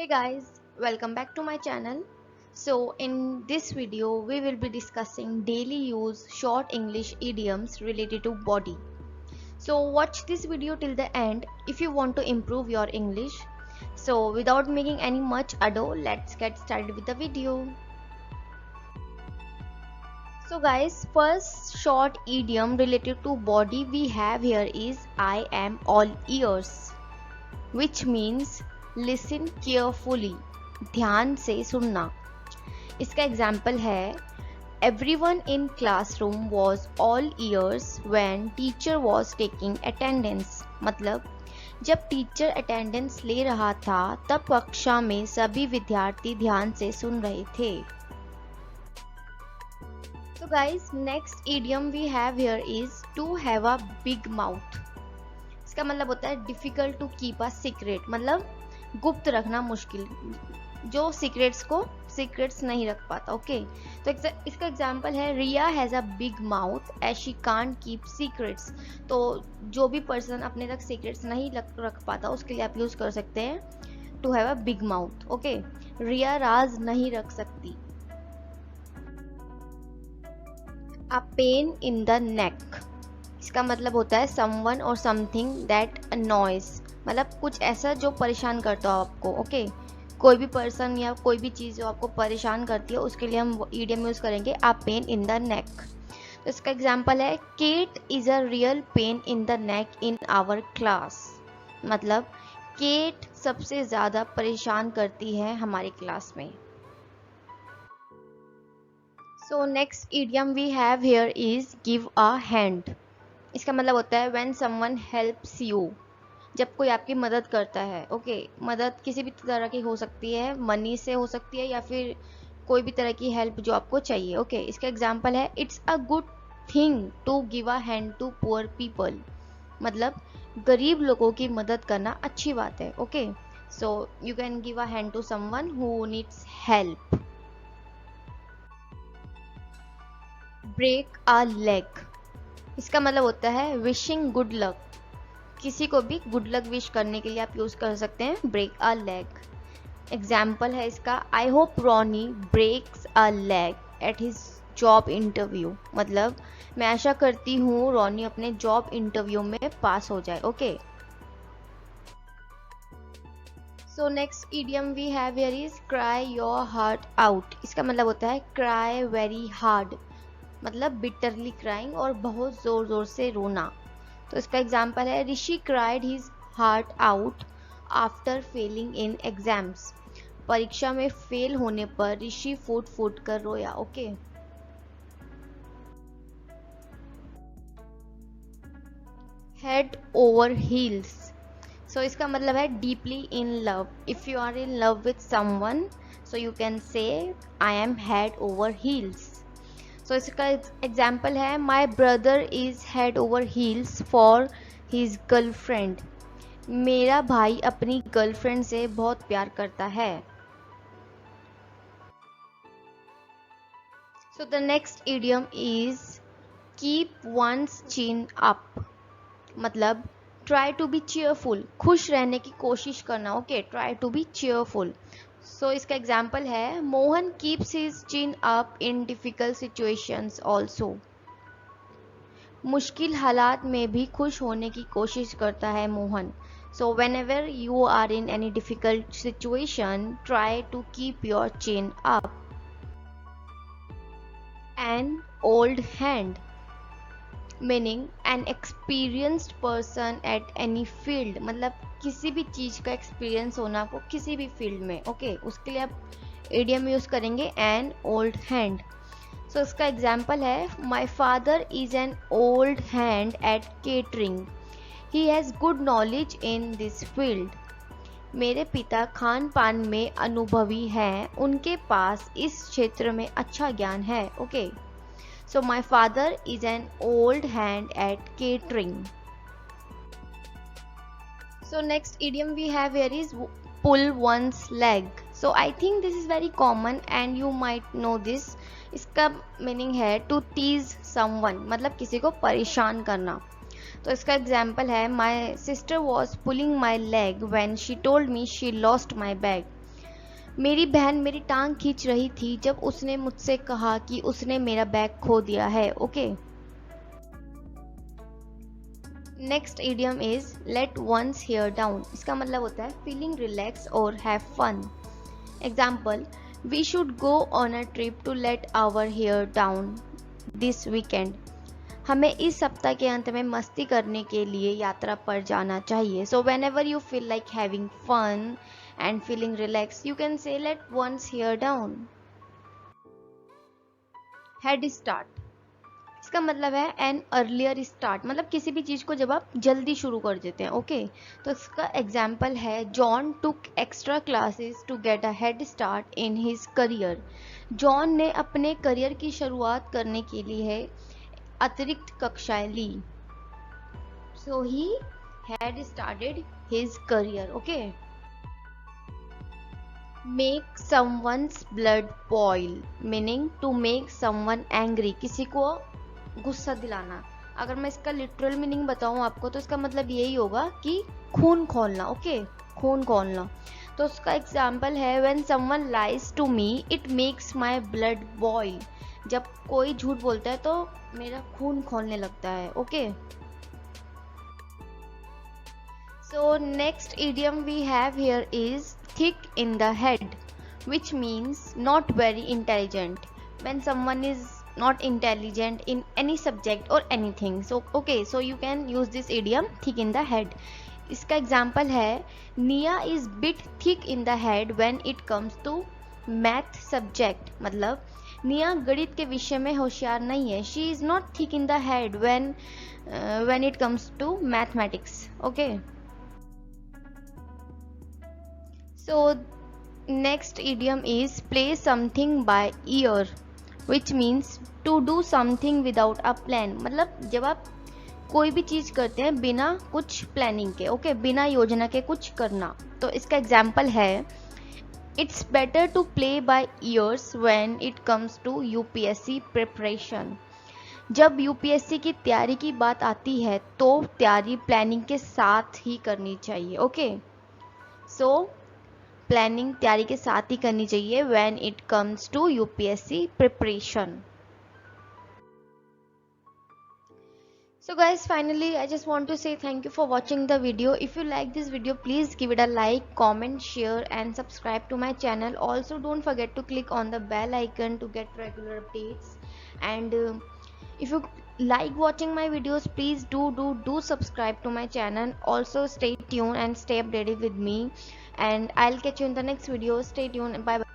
Hey guys, welcome back to my channel. So in this video we will be discussing daily use short English idioms related to body. So watch this video till the end if you want to improve your English. So without making any much ado, let's get started with the video. So guys, first short idiom related to body we have here is I am all ears, which means listen carefully, ध्यान से सुनना. इसका example है everyone in classroom was all ears when teacher was taking attendance. मतलब जब teacher attendance ले रहा था तब कक्षा में सभी विद्यार्थी ध्यान से सुन रहे थे. So guys, next idiom we have here is to have a big mouth. इसका मतलब होता है difficult to keep a secret, मतलब गुप्त रखना मुश्किल, जो सीक्रेट्स नहीं रख पाता. ओके, तो इसका एग्जाम्पल है Riya has a big mouth as she can't keep secrets. तो जो भी पर्सन अपने तक सीक्रेट्स नहीं रख पाता उसके लिए आप यूज कर सकते हैं to have a big mouth. Okay, Riya राज नहीं रख सकती. अ पेन इन द नेक, इसका मतलब होता है समवन और समथिंग दैट अनॉयज, मतलब कुछ ऐसा जो परेशान करता हो आपको. ओके, कोई भी पर्सन या कोई भी चीज़ जो आपको परेशान करती है उसके लिए हम इडियम यूज़ करेंगे अ पेन इन द नेक. तो इसका एग्जांपल है Kate is a real pain in the neck in our class. मतलब केट सबसे ज़्यादा परेशान करती है हमारी क्लास में. So next idiom we have here is give a hand. इसका मतलब होता है व्हेन समवन हेल्प्स यू, जब कोई आपकी मदद करता है. ओके, मदद किसी भी तरह की हो सकती है, मनी से हो सकती है या फिर कोई भी तरह की हेल्प जो आपको चाहिए. ओके, इसका एग्जांपल है it's a good thing to give a hand to poor people. मतलब गरीब लोगों की मदद करना अच्छी बात है. Okay, so you can give a hand to someone who needs help. Break a leg, इसका मतलब होता है विशिंग गुड लक. किसी को भी गुड लक विश करने के लिए आप यूज कर सकते हैं ब्रेक अ लेग. एग्जाम्पल है इसका I hope Ronnie breaks a leg at his job interview. मतलब मैं आशा करती हूँ रॉनी अपने जॉब इंटरव्यू में पास हो जाए. Okay, so next idiom we have here is cry your heart out. इसका मतलब होता है क्राई वेरी हार्ड, मतलब बिटरली क्राइंग और बहुत जोर जोर से रोना. तो इसका एग्जाम्पल है Rishi cried his heart out after failing in exams. परीक्षा में फेल होने पर ऋषि फूट फूट कर रोया. Okay, head over heels. So इसका मतलब है deeply in love. If you are in love with someone so you can say I am head over heels. So इसका एग्जाम्पल है my brother is head over heels for his girlfriend. मेरा भाई अपनी girlfriend से बहुत प्यार करता है. So the next idiom is keep one's chin up. मतलब ट्राई टू बी चीयरफुल, खुश रहने की कोशिश करना. Okay, try to be cheerful. So इसका एग्जाम्पल है Mohan keeps his chin up in difficult situations also. मुश्किल हालात में भी खुश होने की कोशिश करता है Mohan. So whenever you are in any difficult situation try to keep your chin up. An old hand, meaning an experienced person at any field. मतलब किसी भी चीज़ का एक्सपीरियंस होना आपको किसी भी फील्ड में. ओके, उसके लिए आप इडियम यूज़ करेंगे एन ओल्ड हैंड. सो इसका एग्जाम्पल है my father is an old hand eight catering. He has good knowledge in this field. मेरे पिता खान पान में अनुभवी हैं, उनके पास इस क्षेत्र में अच्छा ज्ञान है. Okay, so my father is an old hand at catering. So next idiom we have here is pull one's leg. So I think this is very common and you might know this. इसका meaning है to tease someone, मतलब किसी को परेशान करना. तो इसका example है my sister was pulling my leg when she told me she lost my bag. मेरी बहन मेरी टांग खींच रही थी जब उसने मुझसे कहा कि उसने मेरा बैग खो दिया है। Okay, next idiom is let one's hair down. इसका मतलब होता है फीलिंग रिलैक्स और have fun. Example, we should go on a trip to let our hair down this weekend. हमें इस सप्ताह के अंत में मस्ती करने के लिए यात्रा पर जाना चाहिए। So whenever you feel like having fun and feeling relax, you can say let one's hair down. Head start, इसका मतलब है एन अर्लियर स्टार्ट, मतलब किसी भी चीज़ को जब आप जल्दी शुरू कर देते हैं। ओके, तो इसका एग्जाम्पल है John took extra classes to get a head start in his career. John ने अपने करियर की शुरुआत करने के लिए अतिरिक्त कक्षाएं ली। So he had started his career. Okay, make someone's blood boil, meaning to make someone angry, किसी को गुस्सा दिलाना। अगर मैं इसका लिटरल मीनिंग बताऊं आपको तो इसका मतलब यही होगा कि खून खौलना। ओके, खून खौलना। तो उसका एग्जाम्पल है when someone lies to me it makes my blood boil. जब कोई झूठ बोलता है तो मेरा खून खौलने लगता है। Okay, so next idiom we have here is thick in the head, which means not very intelligent. When someone is not intelligent in any subject or anything, so okay, so you can use this idiom thick in the head. इसका example है Nia is bit thick in the head when it comes to math subject. मतलब Nia गणित के विषय में होशियार नहीं है। She is not thick in the head when it comes to mathematics. Okay, so next idiom is play something by ear, which means to do something without a plan। मतलब जब आप कोई भी चीज करते हैं बिना कुछ प्लानिंग के। ओके, बिना योजना के कुछ करना। तो इसका एग्जाम्पल है it's better to play by ears when it comes to UPSC preparation. जब यूपीएससी की तैयारी की बात आती है तो तैयारी प्लानिंग के साथ ही करनी चाहिए। ओके, सो प्लानिंग तैयारी के साथ ही करनी चाहिए when it comes to UPSC preparation. So guys, finally I just want to say thank you for watching the video. If you like this video, please give it a like, comment, share and subscribe to my channel. Also don't forget to click on the bell icon to get regular updates. And if you like watching my videos, please do subscribe to my channel. Also stay tuned and stay updated with me, and I'll catch you in the next video. Stay tuned, bye bye.